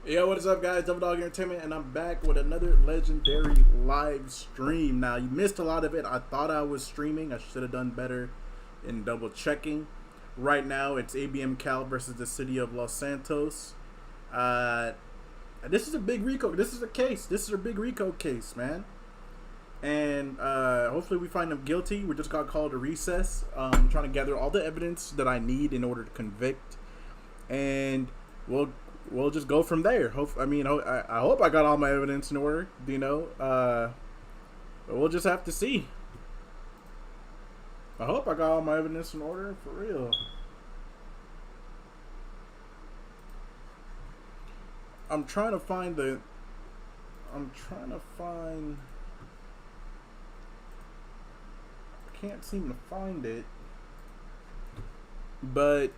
Yo, what is up, guys? Double Dog Entertainment, and I'm back with another legendary live stream. Now, you missed a lot of it. I thought I was streaming. I should have done better in double checking. Right now, it's ABM Cal versus the city of Los Santos. This is a big RICCO. This is a case. This is a big RICCO case, man. And hopefully we find them guilty. We just got called to recess. I'm trying to gather all the evidence that I need in order to convict, and we'll just go from there. I hope I got all my evidence in order, but we'll just have to see. I hope I got all my evidence in order, for real. I'm trying to find I can't seem to find it. But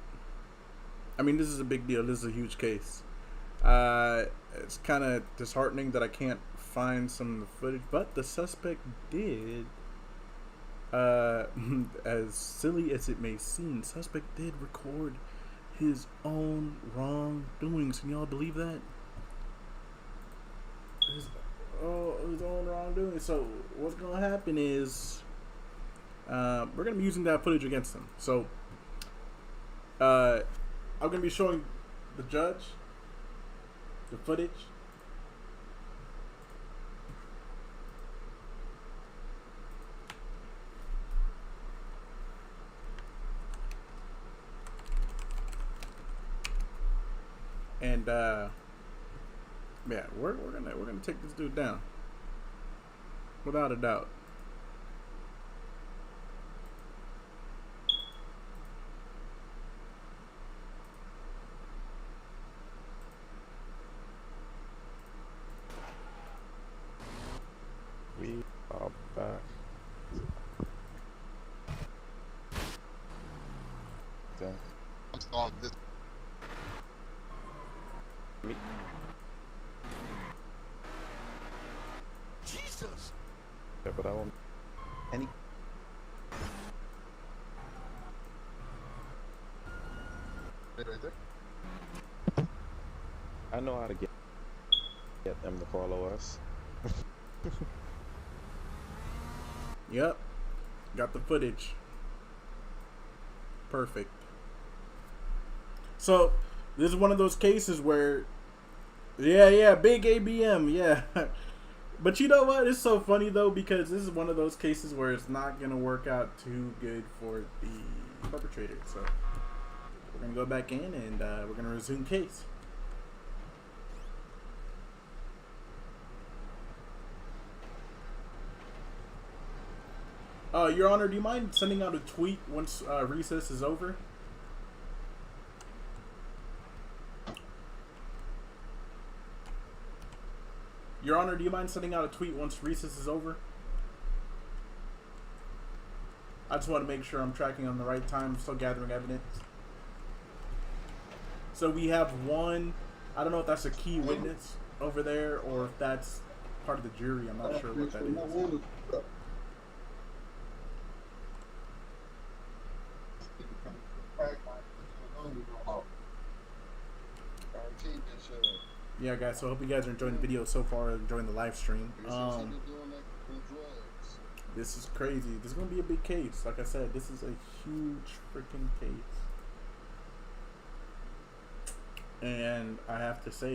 I mean, this is a big deal. This is a huge case. It's kind of disheartening that I can't find some of the footage, but the suspect did, as silly as it may seem, the suspect did record his own wrongdoings. Can y'all believe that? His own wrongdoing. So what's going to happen is we're going to be using that footage against him. So I'm going to be showing the judge the footage. And yeah, we're gonna take this dude down without a doubt. We are back. Damn. On this. Me. Jesus. Yeah, but I won't. Any. Right there. I know how to get them to follow us. Yep, got the footage. Perfect. So this is one of those cases where, yeah, big ABM, yeah. But you know what? It's so funny though, because this is one of those cases where it's not gonna work out too good for the perpetrator. So we're gonna go back in and we're gonna resume case. Your Honor, do you mind sending out a tweet once recess is over? Your Honor, do you mind sending out a tweet once recess is over? I just want to make sure I'm tracking on the right time. I'm still gathering evidence. So we have one, I don't know if that's a key witness over there or if that's part of the jury. I'm not sure what that is. Yeah, guys, so I hope you guys are enjoying the video so far, enjoying the live stream. This is crazy. This is going to be a big case. Like I said, this is a huge freaking case. And I have to say,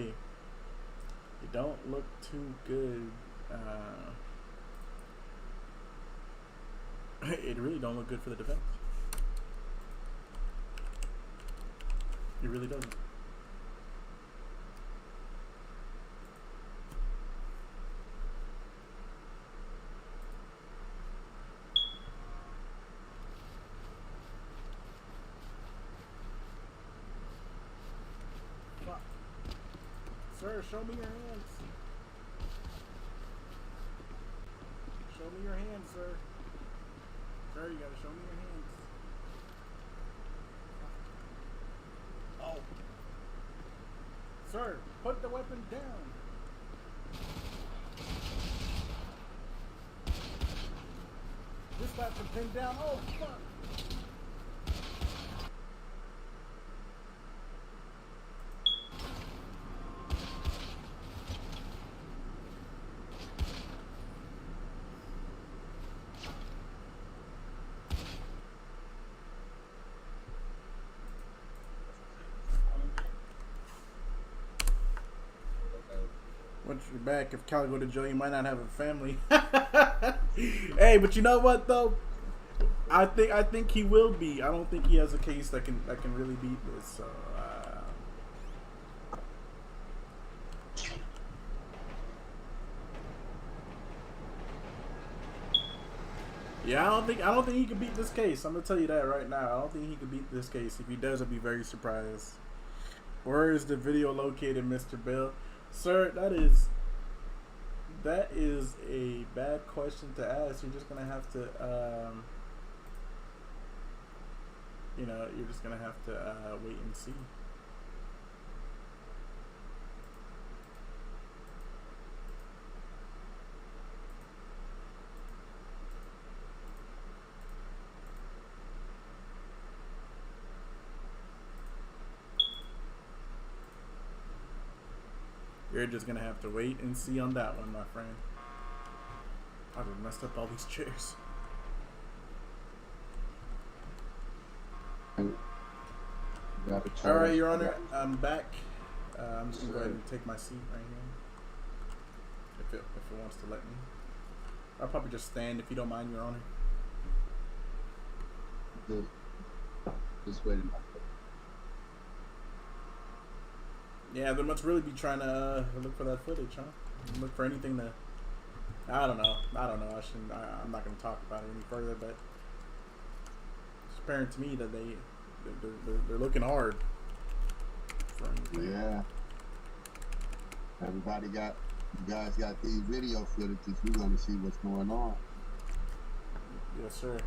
it don't look too good. It really don't look good for the defense. It really doesn't. Sir, show me your hands. Show me your hands, sir. Sir, you gotta show me your hands. Oh. Sir, put the weapon down. Dispatcher pinned down. Oh, fuck. Once you're back, if Cal go to jail, you might not have a family. Hey, but you know what though? I think he will be. I don't think he has a case that can really beat this. So. Yeah, I don't think he can beat this case. I'm gonna tell you that right now. I don't think he can beat this case. If he does, I'll be very surprised. Where is the video located, Mr. Bill? Sir, that is a bad question to ask. You're just gonna have to you're just gonna have to wait and see. You're just gonna have to wait and see on that one, my friend. I just messed up all these chairs. Alright, Your Honor, I'm back. I'm just gonna go ahead and take my seat right here. If it wants to let me. I'll probably just stand if you don't mind, Your Honor. Just waiting. Yeah, they must really be trying to look for that footage, huh? Look for anything to. I don't know. I shouldn't. I'm not going to talk about it any further, but it's apparent to me that they're looking hard for anything. Yeah. Everybody got. You guys got these video footages. We're going to see what's going on. Yes, sir.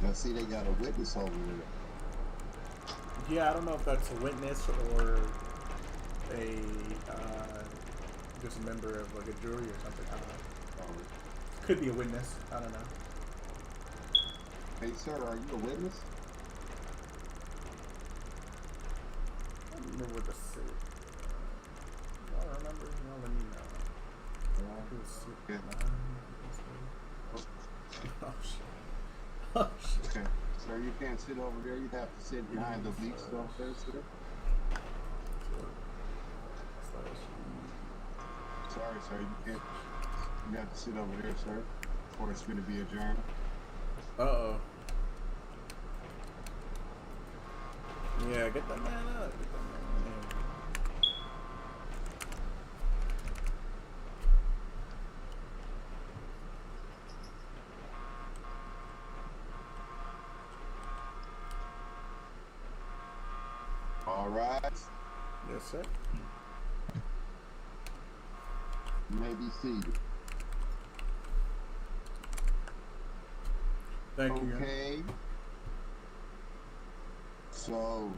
I see they got a witness over there. Yeah, I don't know if that's a witness or a just a member of like a jury or something. I don't know. Could be a witness. I don't know. Hey, sir, are you a witness? I don't remember what the city. Y'all remember? Y'all let me know. Yeah. Oh shit. Oh shit. Okay. Sir, you can't sit over there. You have to sit behind the bleach stuff there, sir. Sorry, sir. You can't. You have to sit over there, sir. Or it's going to be adjourned. Uh-oh. Yeah, get that man up. Get that man in. All right. Yes, sir. You may be seated. Thank you. Okay. So,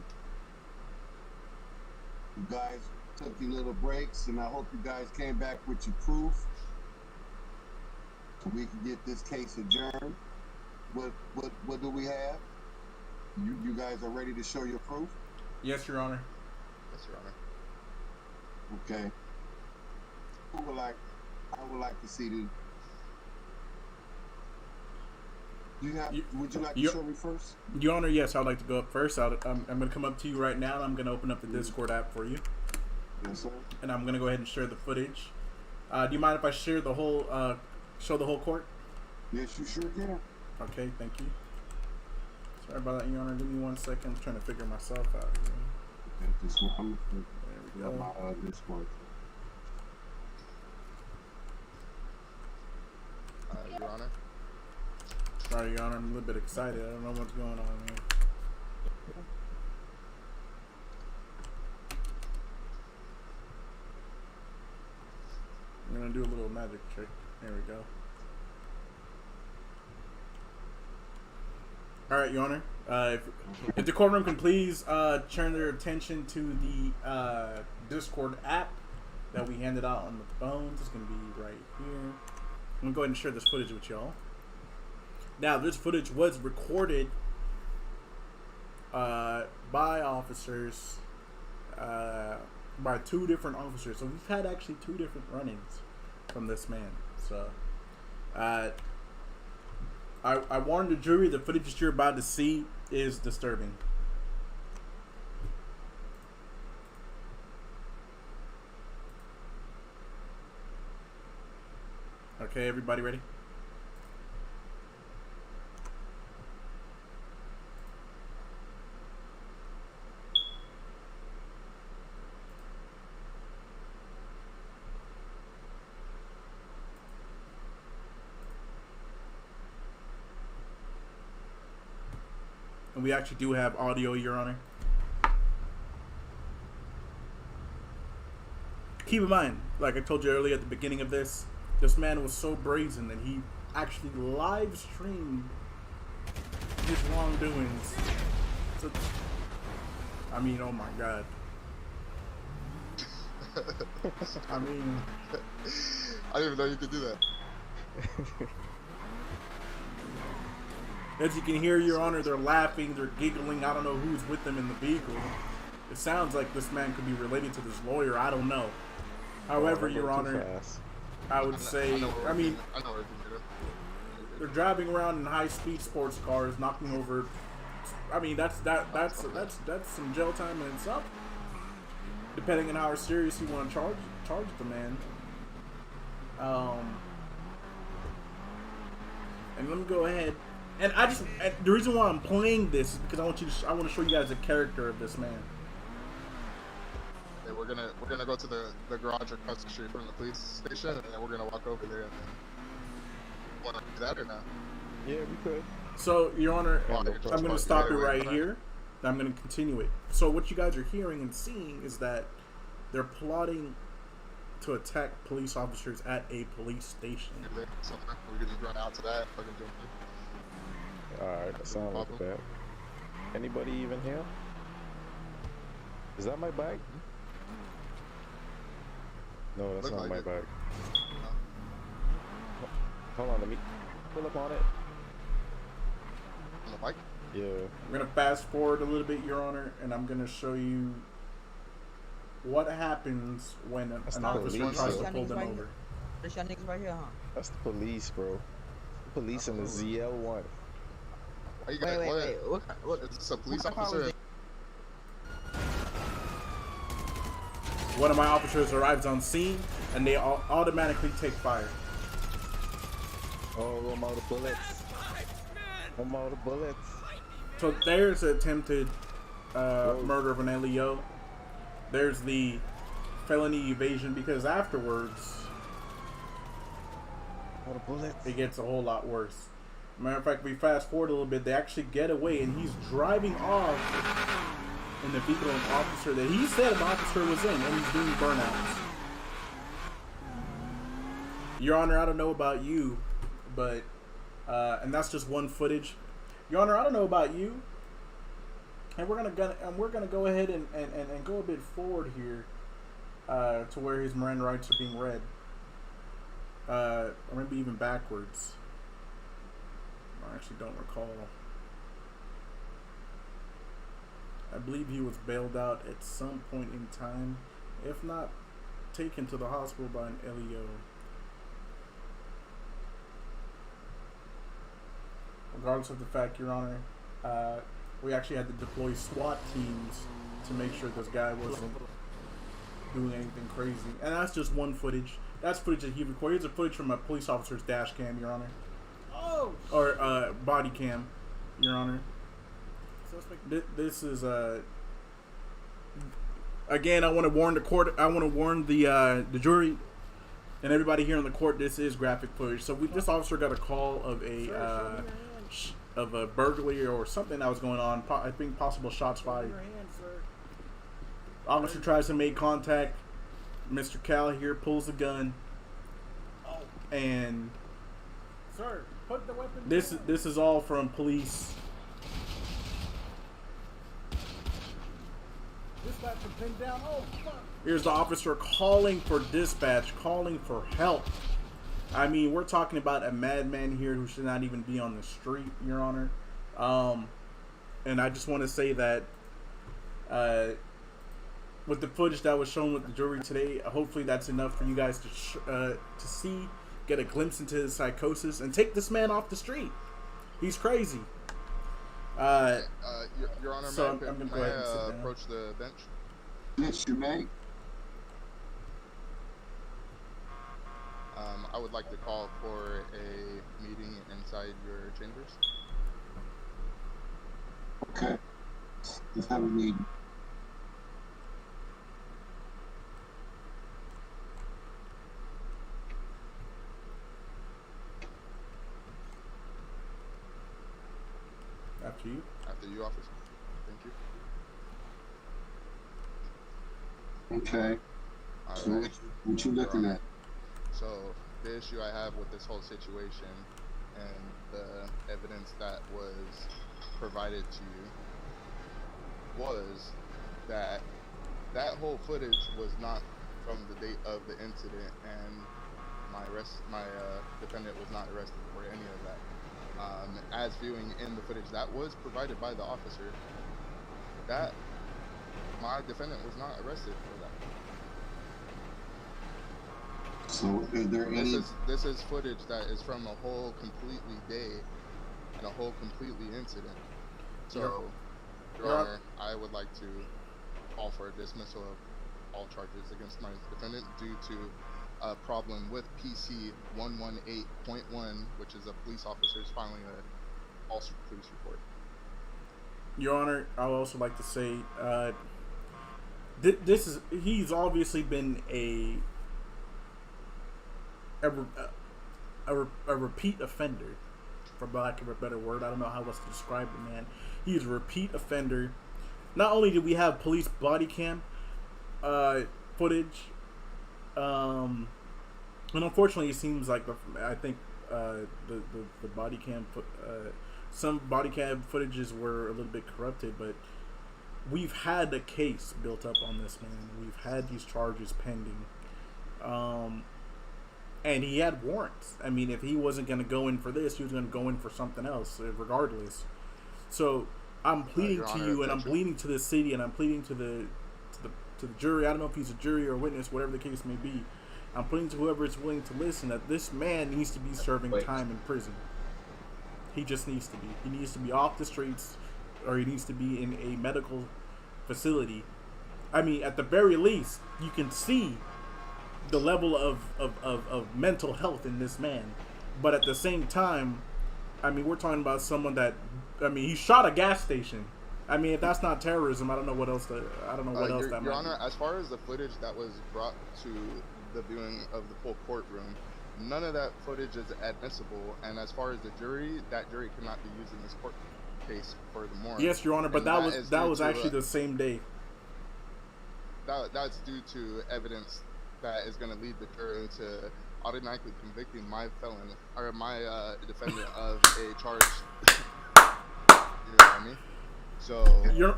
you guys took your little breaks, and I hope you guys came back with your proof, so we can get this case adjourned. What do we have? You guys are ready to show your proof? Yes, Your Honor. Yes, Your Honor. Okay. I would like to see the. Would you like to show me first? Your Honor, yes, I'd like to go up first. I'm going to come up to you right now, and I'm going to open up the Discord app for you. Yes, sir. And I'm going to go ahead and share the footage. Do you mind if I share the whole, show the whole court? Yes, you sure can. Okay, thank you. Sorry about that, Your Honor. Give me 1 second. I'm trying to figure myself out here. Okay, this one. There we go. My Discord. Your Honor. Sorry, Your Honor. I'm a little bit excited. I don't know what's going on here. I'm going to do a little magic trick. There we go. All right, Your Honor. If the courtroom can please turn their attention to the Discord app that we handed out on the phones. It's going to be right here. I'm going to go ahead and share this footage with y'all. Now, this footage was recorded by officers, by 2 different officers. So we've had actually 2 different run-ins from this man. So I warned the jury, the footage that you're about to see is disturbing. Okay, everybody ready? And we actually do have audio, Your Honor. Keep in mind, like I told you earlier at the beginning of this man was so brazen that he actually live streamed his wrongdoings. So, I mean, oh my God. I mean, I didn't even know you could do that. as you can hear, Your Honor, they're laughing, they're giggling. I don't know who's with them in the vehicle. It sounds like this man could be related to this lawyer. I don't know. However, Your Honor, I would say, I mean, they're driving around in high-speed sports cars, knocking over. I mean, that's some jail time in itself. Depending on how serious you want to charge the man. And let me go ahead. And the reason why I'm playing this is because I want to show you guys the character of this man. Yeah, we're gonna go to the garage across the street from the police station, and then we're gonna walk over there. And then, want to do that or not? Yeah, we could. So, Your Honor, Oh, I'm going to stop it right here. I'm going to continue it. So, what you guys are hearing and seeing is that they're plotting to attack police officers at a police station. So we can just run out to that. Fucking jump in. Alright, that sounds like that. Anybody even here? Is that my bag? No, that's Looks not like my it. bag. No. Hold on, let me pull up on it. On the bike? Yeah. I'm going to fast forward a little bit, Your Honor, and I'm going to show you what happens when an officer police. tries to pull them over. There's your niggas right here, huh? That's the police, bro. The police in the ZL1. Are you guys, Wait. What? Is this a police What car was officer? it? One of my officers arrives on scene, and they automatically take fire. Oh, I'm out of bullets. I'm out of bullets. So there's attempted murder of an LEO. There's the felony evasion, because afterwards Out of bullets. it gets a whole lot worse. Matter of fact, we fast forward a little bit, they actually get away, and he's driving off in the vehicle of an officer that he said an officer was in, and he's doing burnouts. Your Honor, I don't know about you, but and that's just one footage. Your Honor, I don't know about you, and we're gonna go ahead and go a bit forward here to where his Miranda rights are being read, or maybe even backwards. I actually don't recall. I believe he was bailed out at some point in time, if not taken to the hospital by an LEO. Regardless of the fact, Your Honor, we actually had to deploy SWAT teams to make sure this guy wasn't doing anything crazy. And that's just one footage. That's footage that he recorded. Here's a footage from a police officer's dash cam, Your Honor. Oh! Or body cam, Your Honor. This is again, I want to warn the court. I want to warn the jury and everybody here in the court. This is graphic footage. So this officer got a call of a burglary or something that was going on. I think possible shots fired. Officer tries to make contact. Mr. Cal here pulls the gun, and Sir, put the weapon this is all from police. Dispatch pinned down. Oh, fuck. Here's the officer calling for dispatch, calling for help. I mean, we're talking about a madman here who should not even be on the street, Your Honor. And I just want to say that with the footage that was shown with the jury today, hopefully that's enough for you guys to see, get a glimpse into his psychosis, and take this man off the street. He's crazy. Your Honor, So may I'm gonna go ahead and sit down. approach the bench? Yes, you may. I would like to call for a meeting inside your chambers. Okay. Let's have a meeting. After you. After you, officer. Thank you. Okay. All So right. what you looking at? So the issue I have with this whole situation and the evidence that was provided to you was that that whole footage was not from the date of the incident, and my defendant was not arrested for any of that. As viewing in the footage that was provided by the officer, that my defendant was not arrested for that. So is there any? This is footage that is from a whole completely day and a whole completely incident. So, Your Honor, I would like to call for a dismissal of all charges against my defendant due to a problem with PC 118.1, which is a police officer's filing a false police report. Your Honor, I would also like to say, he's obviously been a repeat offender, for lack of a better word. I don't know how else to describe the man. He's a repeat offender. Not only did we have police body cam footage, and unfortunately, it seems like the body cam some body cam footages were a little bit corrupted, but we've had a case built up on this man. We've had these charges pending, and he had warrants. I mean, if he wasn't going to go in for this, he was going to go in for something else, regardless. So I'm pleading to you, and I'm pleading to the city, and I'm pleading to the jury. I don't know if he's a jury or a witness, whatever the case may be. I'm pleading to whoever is willing to listen that this man needs to be serving time in prison. He just needs to be. He needs to be off the streets, or he needs to be in a medical facility. I mean, at the very least, you can see the level of mental health in this man. But at the same time, I mean, we're talking about someone that, I mean, he shot a gas station. I mean, if that's not terrorism, I don't know what else that might Your Honor, be. as far as the footage that was brought to the viewing of the full courtroom, none of that footage is admissible. And as far as the jury, that jury cannot be used in this court case furthermore. Yes, Your Honor, but that was actually the same day. That's due to evidence that is going to lead the jury to automatically convicting my felon or my defendant of a charge. You know what I mean? So,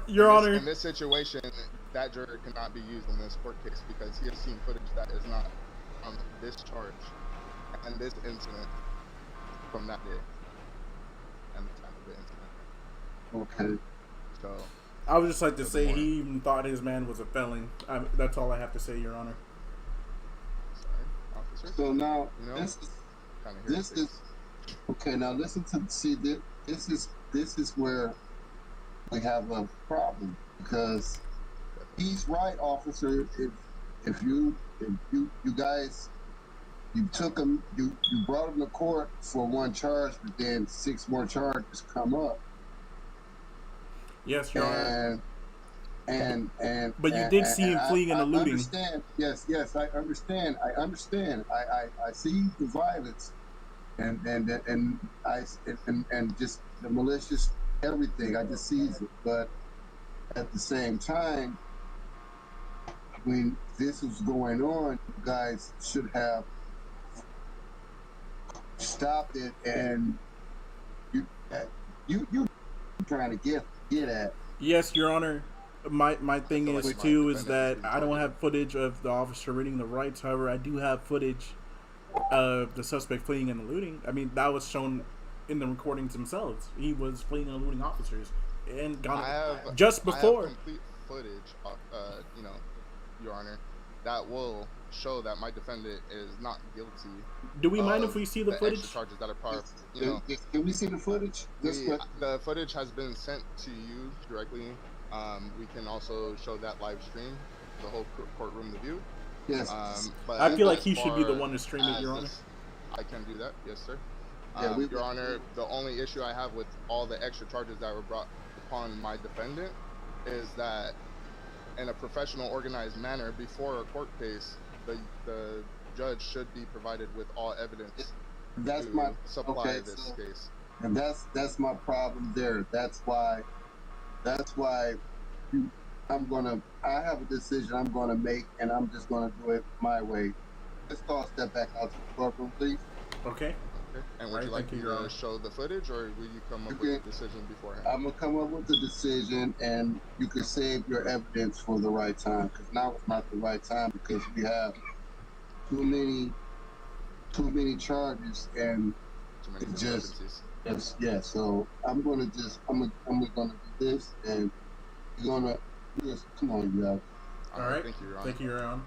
Your Honor, in this situation, that juror cannot be used in this court case because he has seen footage that is not from this charge and this incident from that day and the time of the incident. Okay. So, I would just like to say he even thought his man was a felon. That's all I have to say, Your Honor. sorry, officer. So now You know, this is okay. Now listen to this is where we have a problem because he's right, officer. If you guys took him, you brought him to court for one charge, but then 6 more charges come up. Yes, Your Honor. But you did see him fleeing and eluding. Understand. Yes, I understand. I see the violence and just the malicious everything. I just see it. But at the same time, when this was going on, you guys should have stopped it, and you trying to get at. Yes, Your Honor. My thing is too is that I don't have footage of the officer reading the rights. However, I do have footage of the suspect fleeing and eluding. I mean, that was shown in the recordings themselves. He was fleeing and eluding officers and just before. I have complete footage, Your Honor, that will show that my defendant is not guilty. Do we mind if we see the footage? Extra charges that are part of, Can we see the footage? The footage has been sent to you directly. We can also show that live stream, the whole courtroom to view. Yes. But I feel like as he should be the far one to stream it, as Your Honor. this- I can do that, yes, sir. Yeah, Your Honor, the only issue I have with all the extra charges that were brought upon my defendant is that in a professional, organized manner, before a court case, the judge should be provided with all evidence That's to my supply okay. this So, case. and that's my problem there. That's why I have a decision I'm gonna make, and I'm just gonna do it my way. Let's all step back out to the courtroom, please. Okay. Okay. And would Alright, you like thank you, me Your to Honor. show the footage, or will you come up Okay. with a decision beforehand? I'm gonna come up with the decision, and you can save your evidence for the right time. Because now it's not the right time because we have too many charges, and Too many it just discrepancies. yeah. So I'm gonna do this, and you're gonna just come on, you guys. All right. Thank you, Your Honor. Thank you, Your Honor.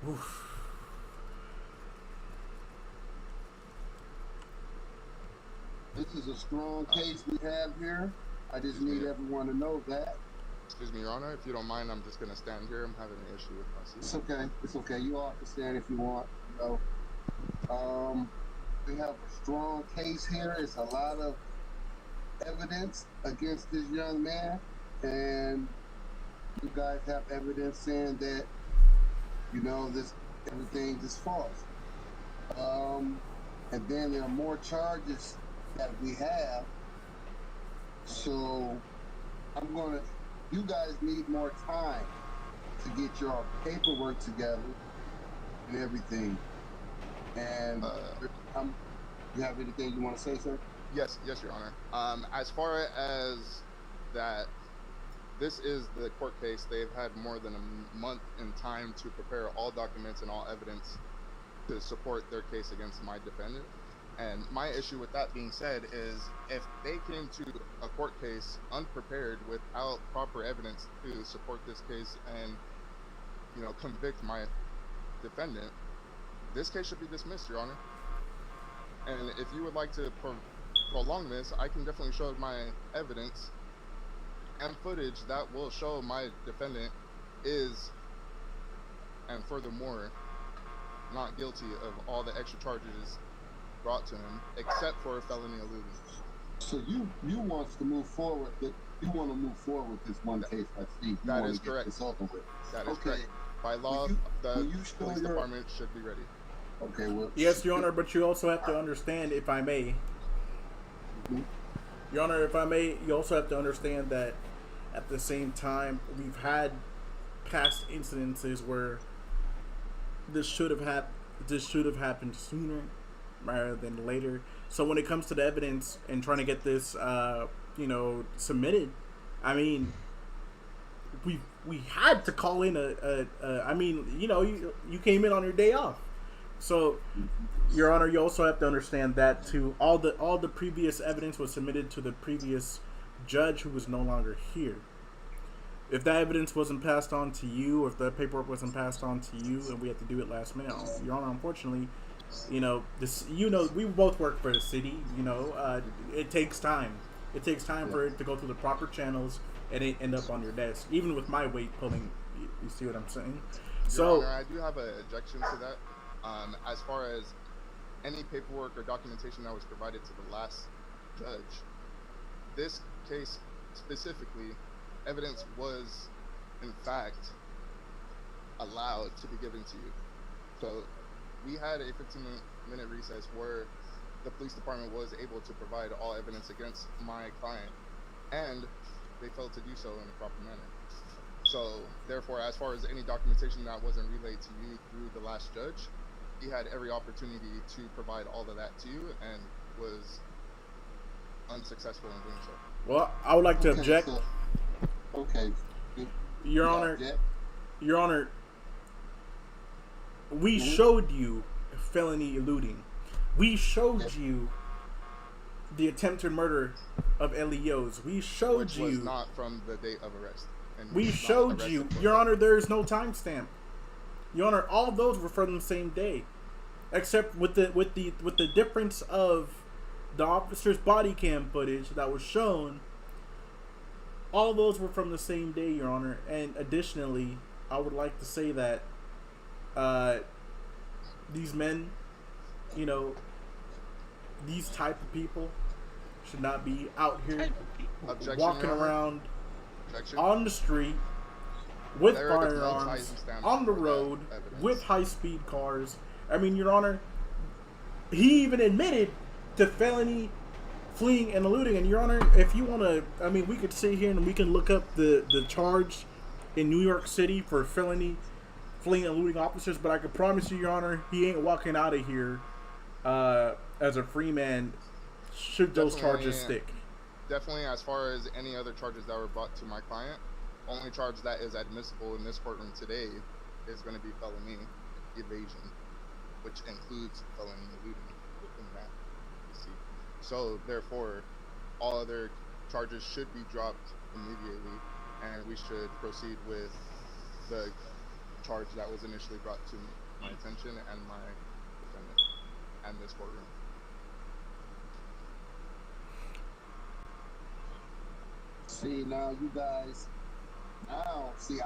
Oof. This is a strong case we have here. I just need everyone to know that. Excuse me, Your Honor. If you don't mind, I'm just gonna stand here. I'm having an issue with my seat. It's okay. It's okay. You all can stand if you want. You know, we have a strong case here. It's a lot of evidence against this young man, and you guys have evidence saying that, you know, everything is false. And then there are more charges that we have. So you guys need more time to get your paperwork together and everything. And you have anything you want to say, sir? Yes, Your Honor. As far as that, this is the court case. They've had more than a month in time to prepare all documents and all evidence to support their case against my defendant. And my issue with that being said is, if they came to a court case unprepared without proper evidence to support this case and, you know, convict my defendant, this case should be dismissed, Your Honor. And if you would like to prolong this, I can definitely show my evidence and footage that will show my defendant is, and furthermore, not guilty of all the extra charges brought to him, except for felony eluding. So you want to move forward? You want to move forward with this one case? I see. That is correct. This over with. That is correct. By law, the police department should be ready. Okay. Well. Yes, Your Honor, but you also have to understand, if I may. Mhm. Your Honor, if I may, you also have to understand that at the same time, we've had past incidences where this should have happened sooner rather than later. So when it comes to the evidence and trying to get this, submitted, I mean, we had to call in you came in on your day off. So, Your Honor, you also have to understand that too. All the previous evidence was submitted to the previous judge who was no longer here. If that evidence wasn't passed on to you, or if the paperwork wasn't passed on to you, and we had to do it last minute, Your Honor, unfortunately, we both work for the city. It takes time. It takes time for it to go through the proper channels and it end up on your desk. Even with my weight pulling, you see what I'm saying? Your Honor, I do have an objection to that. As far as any paperwork or documentation that was provided to the last judge, this case specifically, evidence was in fact allowed to be given to you. So we had a 15-minute recess where the police department was able to provide all evidence against my client, and they failed to do so in a proper manner. So therefore, as far as any documentation that wasn't relayed to you through the last judge, he had every opportunity to provide all of that to you and was unsuccessful in doing so. Well, I would like to object. Okay. Your Honor, we showed you felony eluding. We showed you the attempted murder of Elios. We showed Which you. was not from the date of arrest. And We showed you, Your Honor. There is no timestamp. Your Honor, all those were from the same day, except with the difference of the officer's body cam footage that was shown, all those were from the same day, Your Honor. And additionally, I would like to say that these men, you know, these type of people should not be out here Objection, walking Your Honor. around Objection. on the street with There is no firearms ties and stamps on the for that road evidence. with high-speed cars. I mean, Your Honor, he even admitted to felony fleeing and eluding. And Your Honor, if you want to, I mean, we could sit here and we can look up the charge in New York City for felony fleeing and eluding officers, but I can promise you, Your Honor, he ain't walking out of here as a free man should those charges stick. Definitely, as far as any other charges that were brought to my client, only charge that is admissible in this courtroom today is going to be felony evasion, which includes felony eluding within that. You see, so therefore, all other charges should be dropped immediately, and we should proceed with the charge that was initially brought to my attention and my defendant and this courtroom. See, now you guys, now we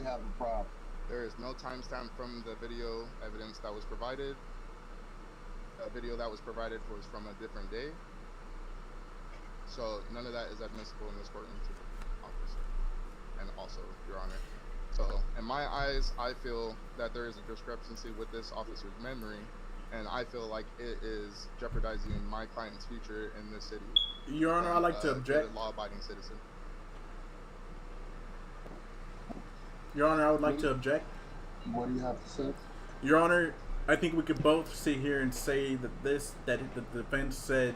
have a problem. There is no timestamp from the video evidence that was provided. A video that was provided was from a different day. So none of that is admissible in this courtroom to the officer. And also, Your Honor. So in my eyes, I feel that there is a discrepancy with this officer's memory, and I feel like it is jeopardizing my client's future in this city. Your Honor, I'd like to object. A law-abiding citizen. Your Honor, I would like to object. What do you have to say? Your Honor, I think we could both sit here and say that that the defense said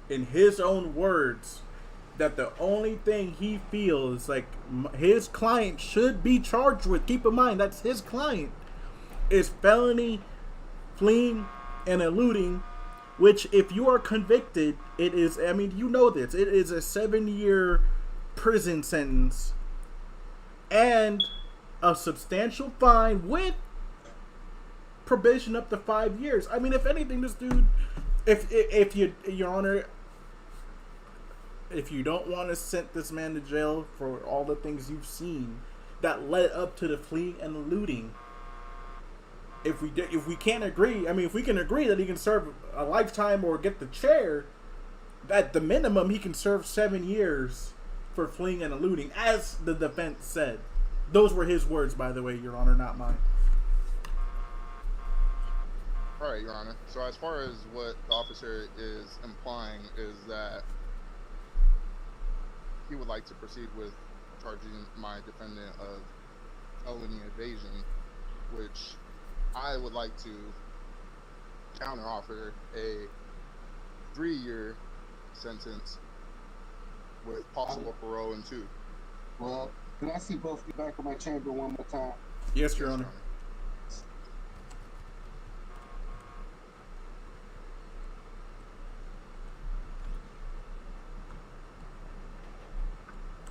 in his own words that the only thing he feels like his client should be charged with, keep in mind that's his client, is felony fleeing and eluding, which if you are convicted, it is, I mean, you know this, it is a 7-year prison sentence and a substantial fine with probation up to 5 years. I mean, if anything, this dude, if you, Your Honor, if you don't want to send this man to jail for all the things you've seen that led up to the fleeing and eluding, if we can't agree, I mean, if we can agree that he can serve a lifetime or get the chair, at the minimum he can serve 7 years for fleeing and eluding, as the defense said. Those were his words, by the way, Your Honor, not mine. All right, Your Honor. So as far as what the officer is implying is that he would like to proceed with charging my defendant of felony evasion, which I would like to counteroffer a 3-year sentence with possible parole in 2. Well, can I see both of you back in my chamber one more time? Yes, Your Honor.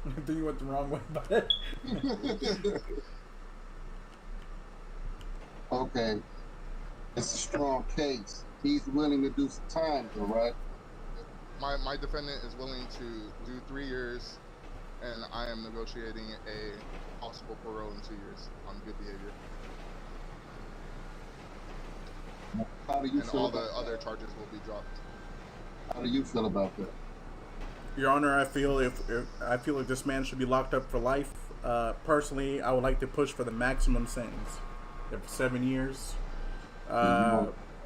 I think you went the wrong way, but Okay. It's a strong case. He's willing to do some time, though, right? My defendant is willing to do 3 years, and I am negotiating a possible parole in 2 years on good behavior. How do you And feel all about the other that? charges will be dropped. How do you feel about that? Your Honor, I feel like this man should be locked up for life. Personally, I would like to push for the maximum sentence, 7 years,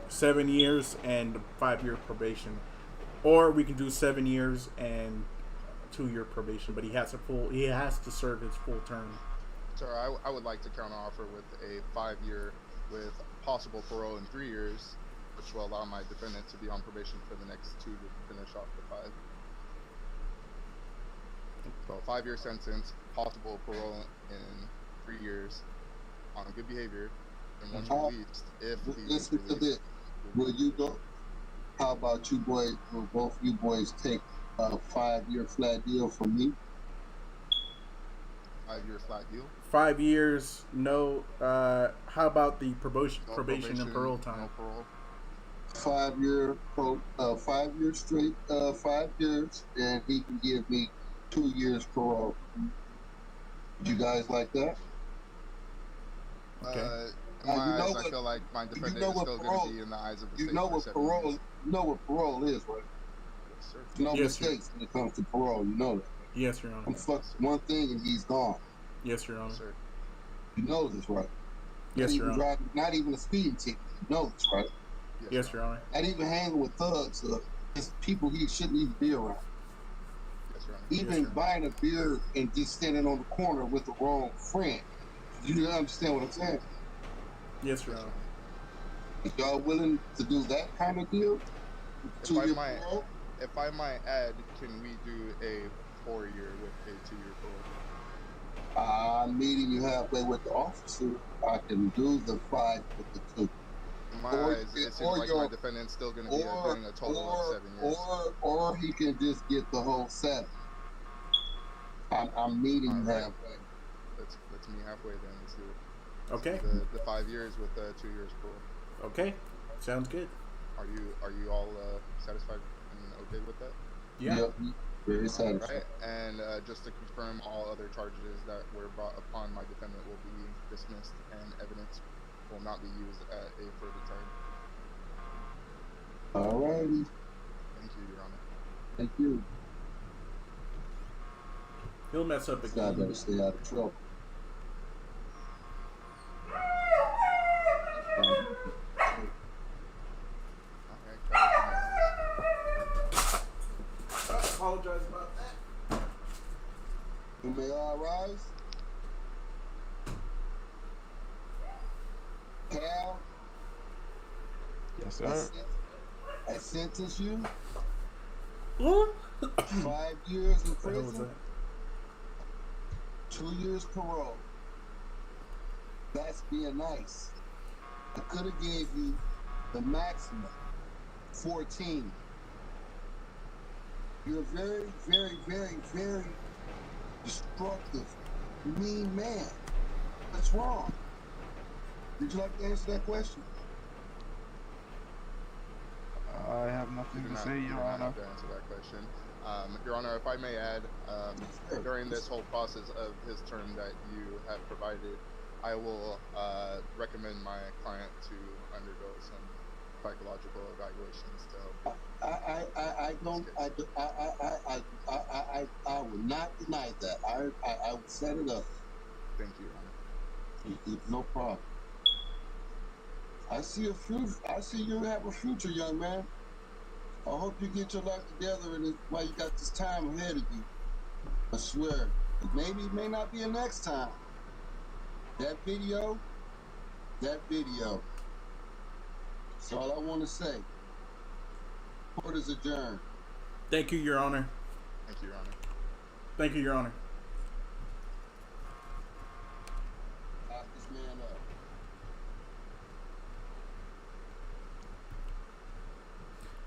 7 years and 5-year probation, or we can do 7 years and 2-year probation. But he has to serve his full term. Sir, I would like to counteroffer with a 5-year with possible parole in 3 years, which will allow my defendant to be on probation for the next 2 to finish off the 5. So 5-year sentence, possible parole in 3 years on good behavior, and once released, if he is Listen to released, this. Will you go? How about you boys? Will both you boys take a 5-year flat deal from me? 5-year flat deal. 5 years, no. How about the probation and parole time? No parole. 5 year 5 years straight, 5 years, and he can give me 2 years parole. Would you guys like that? Okay. In my you know eyes, what- I feel like my defendant know is what still parole- going to be in the eyes of the You state know for what 7 parole, years. you know what parole is, right? Yes, sir. No Yes, sir. mistakes when it comes to parole. You know that. Yes, Your Honor. I'm fucked one thing and he's gone. Yes, Your Honor. Yes, sir. You know this, right? Yes, not Your even Honor. driving, not even a speeding ticket. You know this, right? Yes, Your Honor. Not even hanging with thugs, just people he shouldn't even be around. Yes, Your Honor. Even Yes, sir. buying a beer and just standing on the corner with the wrong friend. You understand what I'm saying? Yes, Your Yes, Honor. If y'all willing to do that kind of deal, If 2 I year might- parole, If I might add, can we do a 4-year with a 2-year parole? I'm meeting you halfway with the officer. I can do the 5 with the 2. In my Or- eyes, it seems or like your- my defendant's still going to be doing a total of 7 years. Or he can just get the whole 7. I'm meeting you Alright. halfway. Let's meet halfway then. Let's do it. Okay. The 5 years with 2 years parole. Okay. Sounds good. Are you all satisfied and okay with that? Yeah. Yep, very satisfied. Right. And just to confirm, all other charges that were brought upon my defendant will be dismissed, and evidence will not be used at a further time. Alrighty. Thank you, Your Honor. Thank you. He'll mess up This guy again. better stay out of trouble. I apologize about that. You may all rise. Cal, Yes, I sir. sent- I sentence you What? 5 years in The hell was prison, that? 2 years parole. That's being nice. I could have gave you the maximum, 14. You're a very, very, very, very destructive, mean man. What's wrong? Would you like to answer that question? I have You nothing do to not, say, you do Your not Honor. have to answer that question. Your Honor, if I may add, during this whole process of his term that you have provided, I will recommend my client to undergo some psychological evaluations to help. I would not deny that. I would set it up. Thank you, Your Honor. No problem. I see a future. I see you have a future, young man. I hope you get your life together and while you got this time ahead of you. I swear, maybe it may not be a next time. That video. That's all I want to say. Court is adjourned. Thank you, Your Honor. Thank you, Your Honor. Thank you, Your Honor. Lock this man up.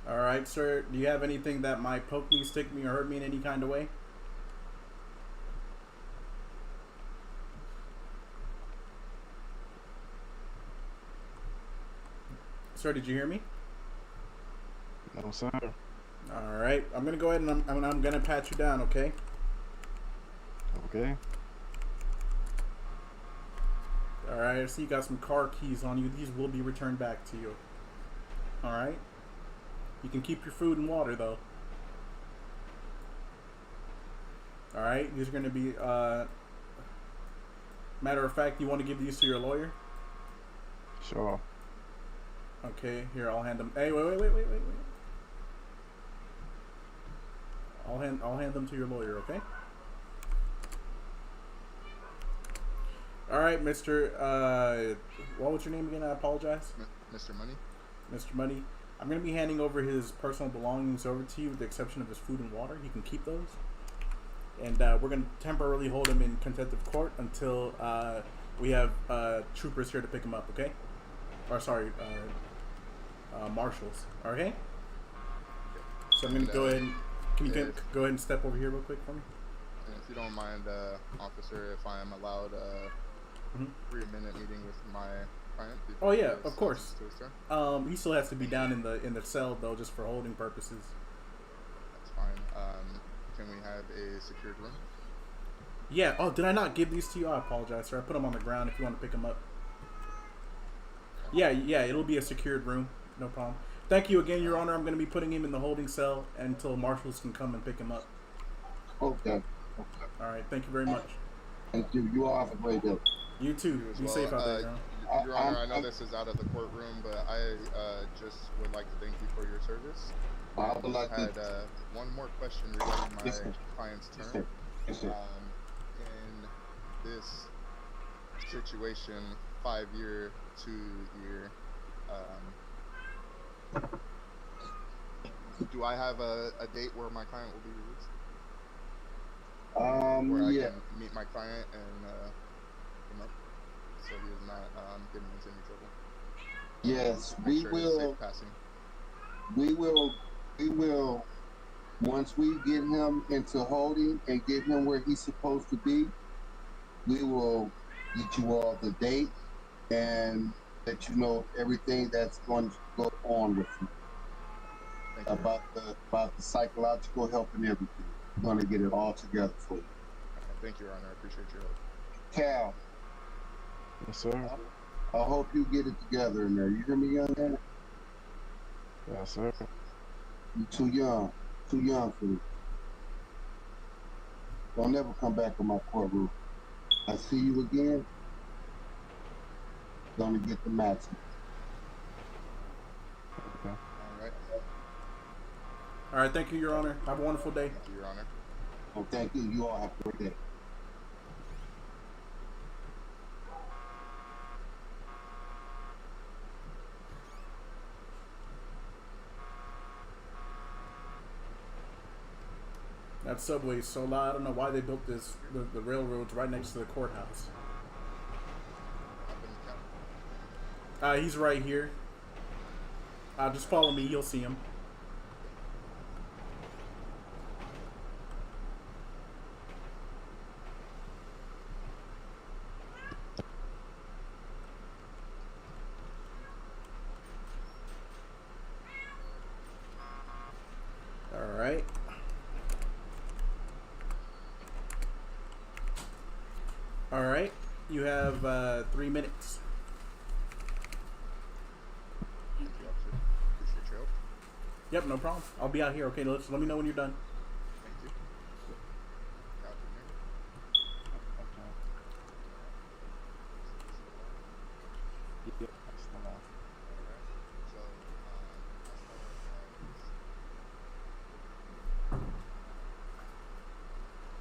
All right, sir. Do you have anything that might poke me, stick me, or hurt me in any kind of way? Sir, did you hear me? No, sir. All right. I'm gonna go ahead and I'm gonna pat you down. Okay. Okay. All right. I see you got some car keys on you. These will be returned back to you. All right. You can keep your food and water though. All right. These are gonna be. Matter of fact, you want to give these to your lawyer? Sure. Okay. Here, I'll hand them. Hey, wait. I'll hand them to your lawyer. Okay. All right, Mr. What was your name again? I apologize. Mr. Money? Mr. Money. I'm going to be handing over his personal belongings over to you with the exception of his food and water. He can keep those. And we're going to temporarily hold him in contempt of court until we have troopers here to pick him up, okay? Or, sorry, marshals, okay? So I'm going to go ahead and... Can you go ahead and step over here real quick for me? And if if you don't mind, officer, if I am allowed a 3-minute meeting with my client. Oh yeah, before of course. to his turn? He still has to be down in the cell though, just for holding purposes. That's fine. Can we have a secured room? Yeah. Oh, did I not give these to you? I apologize, sir. I put them on the ground if you want to pick them up. Yeah, it'll be a secured room. No problem. Thank you again, Your Honor. I'm going to be putting him in the holding cell until marshals can come and pick him up. Okay. All right. Thank you very much. Thank you. You all have a great day. You too. You as Be well. safe out there, Your Honor. Your Honor, I know this is out of the courtroom, but I just would like to thank you for your service. I would like had to. one more question regarding my Yes, sir. client's Yes, term. sir. Yes, sir. In this situation, 5-year, 2-year, do I have a date where my client will be released? Where Yeah. I can meet my client and him up, so he is not getting into any trouble. Yes, Make we sure he's will. safe passing. We will. Once we get him into holding and get him where he's supposed to be, we will get you all the date and let you know everything that's going to go on with you. Thank you. About the psychological help and everything. We're going to get it all together for you. Thank you, Your Honor. I appreciate your help. Cal, Yes, sir. I hope you get it together in there. You hear me, young man? Yes, sir. You're too young for it. Don't ever come back in my courtroom. I see you again, gonna get the maximum. Okay. All right. All right. Thank you, Your Honor. Have a wonderful day. Thank you, Your Honor. Well, thank you. You all have a great day. That subway is so loud. I don't know why they built the railroads right next to the courthouse. Up in the county. He's right here. Just follow me. You'll see him. All right. All right. You have 3 minutes. Thank you, officer. Appreciate your help. Yep, no problem. I'll be out here. Okay, let me know when you're done. Thank you. Out from here. Yep, that's the law. Alright. So, as far as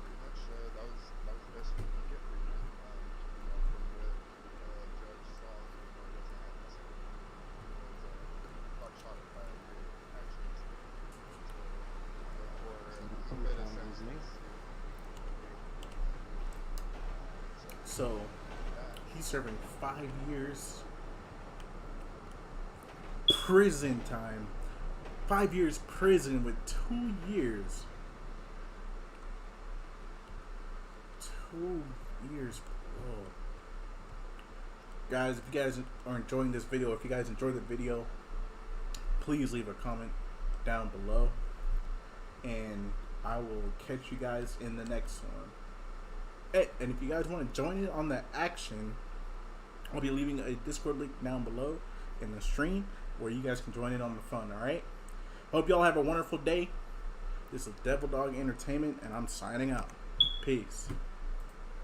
pretty much that was the best we could get for you. You know, from what the judge saw, you know, it wasn't that necessary. It was caught short by your actions. So, therefore, a better sense. So, he's serving 5 years prison time. 5 years prison with 2 years. 2 years. Oh. Guys, if you guys are enjoying this video, if you guys enjoyed the video, please leave a comment down below. And I will catch you guys in the next one. Hey, and if you guys want to join in on the action, I'll be leaving a Discord link down below in the stream where you guys can join in on the fun, alright? Hope y'all have a wonderful day. This is Devil Dog Entertainment, and I'm signing out. Peace.